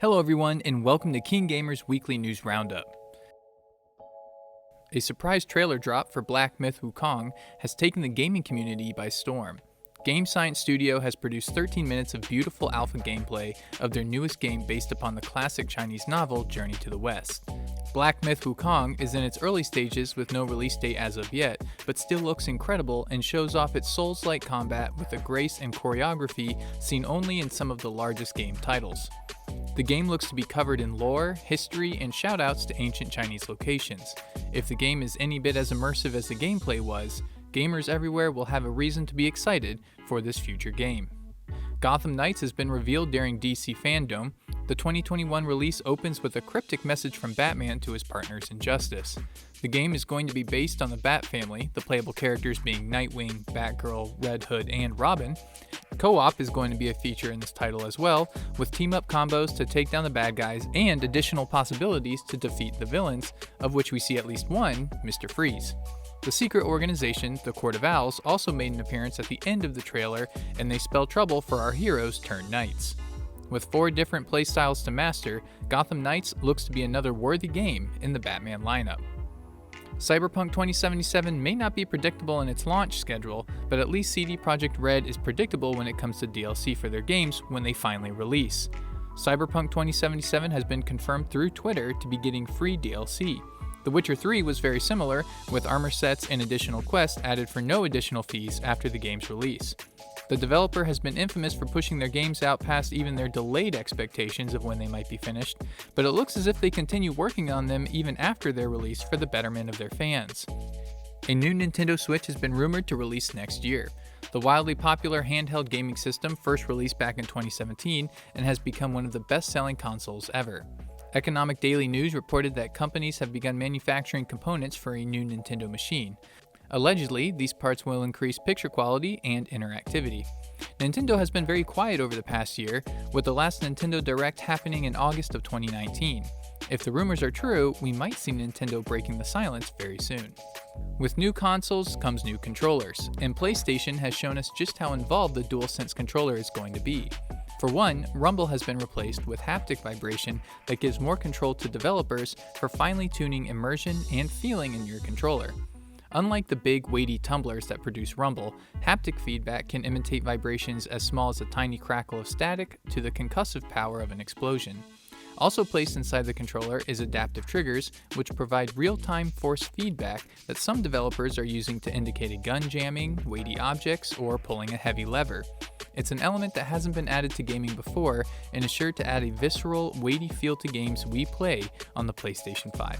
Hello everyone, and welcome to KeenGamer's Weekly News Roundup. A surprise trailer drop for Black Myth Wukong has taken the gaming community by storm. Game Science Studio has produced 13 minutes of beautiful alpha gameplay of their newest game based upon the classic Chinese novel Journey to the West. Black Myth Wukong is in its early stages with no release date as of yet, but still looks incredible and shows off its Souls-like combat with a grace and choreography seen only in some of the largest game titles. The game looks to be covered in lore, history, and shoutouts to ancient Chinese locations. If the game is any bit as immersive as the gameplay was, gamers everywhere will have a reason to be excited for this future game. Gotham Knights has been revealed during DC Fandom. The 2021 release opens with a cryptic message from Batman to his partners in justice. The game is going to be based on the Bat family, the playable characters being Nightwing, Batgirl, Red Hood, and Robin. Co-op is going to be a feature in this title as well, with team-up combos to take down the bad guys and additional possibilities to defeat the villains, of which we see at least one, Mr. Freeze. The secret organization, the Court of Owls, also made an appearance at the end of the trailer, and they spell trouble for our heroes turned knights. With 4 different playstyles to master, Gotham Knights looks to be another worthy game in the Batman lineup. Cyberpunk 2077 may not be predictable in its launch schedule, but at least CD Projekt Red is predictable when it comes to DLC for their games when they finally release. Cyberpunk 2077 has been confirmed through Twitter to be getting free DLC. The Witcher 3 was very similar, with armor sets and additional quests added for no additional fees after the game's release. The developer has been infamous for pushing their games out past even their delayed expectations of when they might be finished, but it looks as if they continue working on them even after their release for the betterment of their fans. A new Nintendo Switch has been rumored to release next year. The wildly popular handheld gaming system first released back in 2017 and has become one of the best-selling consoles ever. Economic Daily News reported that companies have begun manufacturing components for a new Nintendo machine. Allegedly, these parts will increase picture quality and interactivity. Nintendo has been very quiet over the past year, with the last Nintendo Direct happening in August of 2019. If the rumors are true, we might see Nintendo breaking the silence very soon. With new consoles comes new controllers, and PlayStation has shown us just how involved the DualSense Controller is going to be. For one, rumble has been replaced with haptic vibration that gives more control to developers for finely tuning immersion and feeling in your controller. Unlike the big, weighty tumblers that produce rumble, haptic feedback can imitate vibrations as small as a tiny crackle of static to the concussive power of an explosion. Also placed inside the controller is adaptive triggers, which provide real-time force feedback that some developers are using to indicate a gun jamming, weighty objects, or pulling a heavy lever. It's an element that hasn't been added to gaming before and is sure to add a visceral, weighty feel to games we play on the PlayStation 5.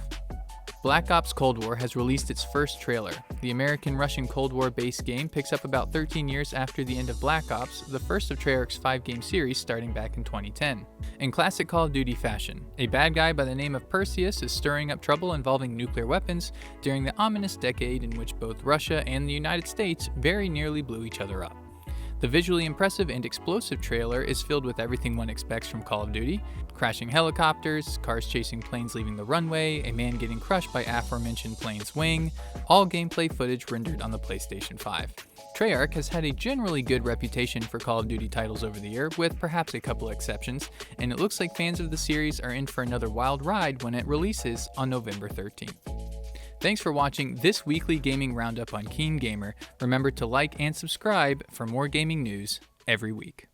Black Ops Cold War has released its first trailer. The American-Russian Cold War-based game picks up about 13 years after the end of Black Ops, the first of Treyarch's 5-game series starting back in 2010. In classic Call of Duty fashion, a bad guy by the name of Perseus is stirring up trouble involving nuclear weapons during the ominous decade in which both Russia and the United States very nearly blew each other up. The visually impressive and explosive trailer is filled with everything one expects from Call of Duty: crashing helicopters, cars chasing planes leaving the runway, a man getting crushed by aforementioned plane's wing, all gameplay footage rendered on the PlayStation 5. Treyarch has had a generally good reputation for Call of Duty titles over the year, with perhaps a couple exceptions, and it looks like fans of the series are in for another wild ride when it releases on November 13th. Thanks for watching this weekly gaming roundup on KeenGamer. Remember to like and subscribe for more gaming news every week.